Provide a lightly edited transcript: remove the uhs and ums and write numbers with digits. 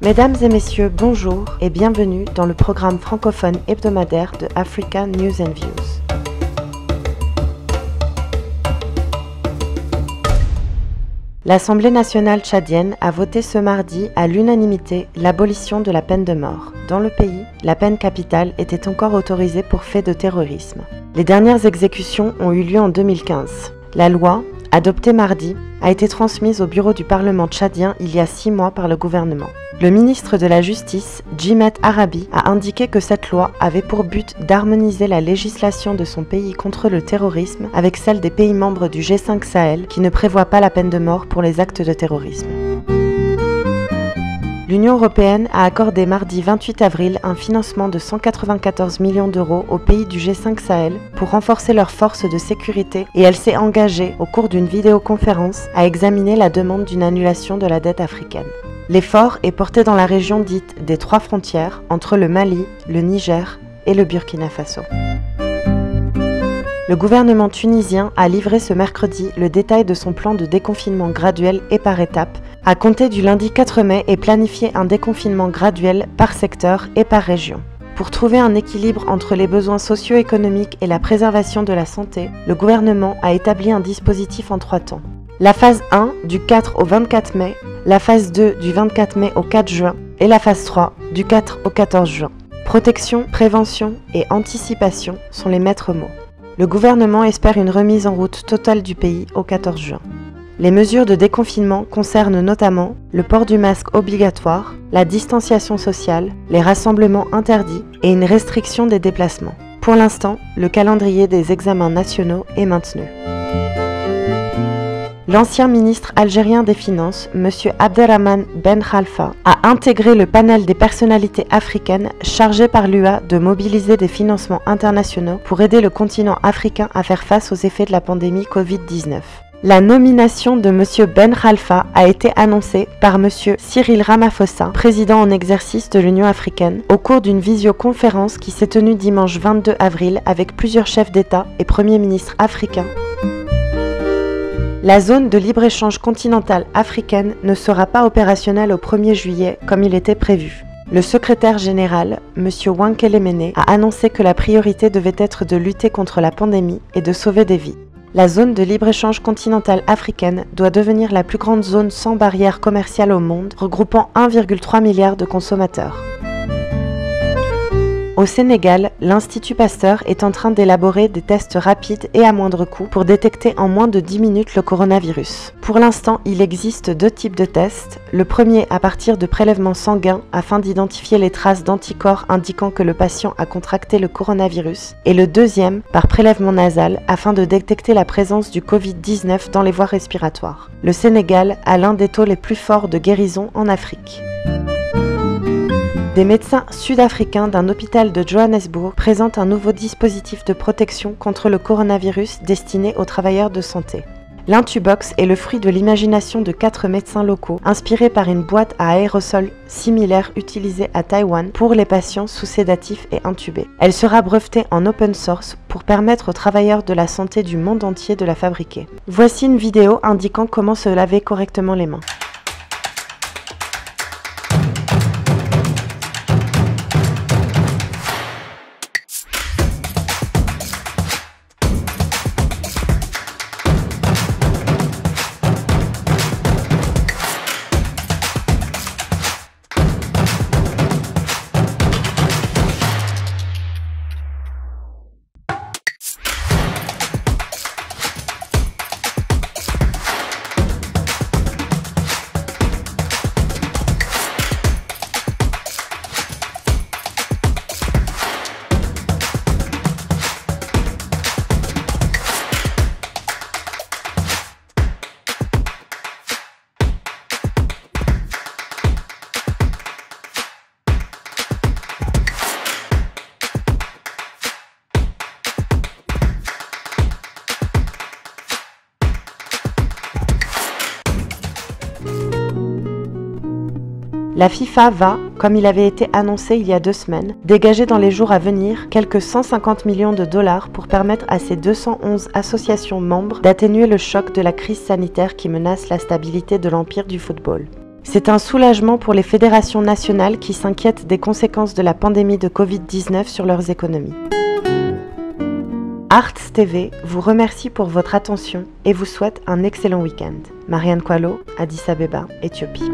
Mesdames et messieurs, bonjour et bienvenue dans le programme francophone hebdomadaire de Africa News and Views. L'Assemblée nationale tchadienne a voté ce mardi à l'unanimité l'abolition de la peine de mort. Dans le pays, la peine capitale était encore autorisée pour faits de terrorisme. Les dernières exécutions ont eu lieu en 2015. La loi, adoptée mardi, a été transmise au bureau du Parlement tchadien il y a 6 mois par le gouvernement. Le ministre de la Justice, Djimet Arabi, a indiqué que cette loi avait pour but d'harmoniser la législation de son pays contre le terrorisme avec celle des pays membres du G5 Sahel qui ne prévoient pas la peine de mort pour les actes de terrorisme. L'Union européenne a accordé mardi 28 avril un financement de 194 millions d'euros aux pays du G5 Sahel pour renforcer leurs forces de sécurité et elle s'est engagée, au cours d'une vidéoconférence, à examiner la demande d'une annulation de la dette africaine. L'effort est porté dans la région dite des 3 frontières entre le Mali, le Niger et le Burkina Faso. Le gouvernement tunisien a livré ce mercredi le détail de son plan de déconfinement graduel et par étapes, à compter du lundi 4 mai et planifié un déconfinement graduel par secteur et par région. Pour trouver un équilibre entre les besoins socio-économiques et la préservation de la santé, le gouvernement a établi un dispositif en 3 temps. La phase 1 du 4 au 24 mai, la phase 2 du 24 mai au 4 juin et la phase 3 du 4 au 14 juin. Protection, prévention et anticipation sont les maîtres mots. Le gouvernement espère une remise en route totale du pays au 14 juin. Les mesures de déconfinement concernent notamment le port du masque obligatoire, la distanciation sociale, les rassemblements interdits et une restriction des déplacements. Pour l'instant, le calendrier des examens nationaux est maintenu. L'ancien ministre algérien des Finances, M. Abderrahmane Ben Khalfa, a intégré le panel des personnalités africaines chargées par l'UA de mobiliser des financements internationaux pour aider le continent africain à faire face aux effets de la pandémie Covid-19. La nomination de M. Ben Khalfa a été annoncée par M. Cyril Ramaphosa, président en exercice de l'Union africaine, au cours d'une visioconférence qui s'est tenue dimanche 22 avril avec plusieurs chefs d'État et premiers ministres africains. La zone de libre-échange continentale africaine ne sera pas opérationnelle au 1er juillet comme il était prévu. Le secrétaire général, M. Wankele Mene, a annoncé que la priorité devait être de lutter contre la pandémie et de sauver des vies. La zone de libre-échange continentale africaine doit devenir la plus grande zone sans barrière commerciale au monde, regroupant 1,3 milliard de consommateurs. Au Sénégal, l'Institut Pasteur est en train d'élaborer des tests rapides et à moindre coût pour détecter en moins de 10 minutes le coronavirus. Pour l'instant, il existe 2 types de tests. Le premier à partir de prélèvements sanguins afin d'identifier les traces d'anticorps indiquant que le patient a contracté le coronavirus. Et le deuxième par prélèvement nasal afin de détecter la présence du Covid-19 dans les voies respiratoires. Le Sénégal a l'un des taux les plus forts de guérison en Afrique. Des médecins sud-africains d'un hôpital de Johannesburg présentent un nouveau dispositif de protection contre le coronavirus destiné aux travailleurs de santé. L'intubox est le fruit de l'imagination de 4 médecins locaux, inspirés par une boîte à aérosol similaire utilisée à Taïwan pour les patients sous sédatifs et intubés. Elle sera brevetée en open source pour permettre aux travailleurs de la santé du monde entier de la fabriquer. Voici une vidéo indiquant comment se laver correctement les mains. La FIFA va, comme il avait été annoncé il y a 2 semaines, dégager dans les jours à venir quelques 150 millions de dollars pour permettre à ses 211 associations membres d'atténuer le choc de la crise sanitaire qui menace la stabilité de l'empire du football. C'est un soulagement pour les fédérations nationales qui s'inquiètent des conséquences de la pandémie de Covid-19 sur leurs économies. Arts TV vous remercie pour votre attention et vous souhaite un excellent week-end. Marianne Coallo, Addis Abeba, Éthiopie.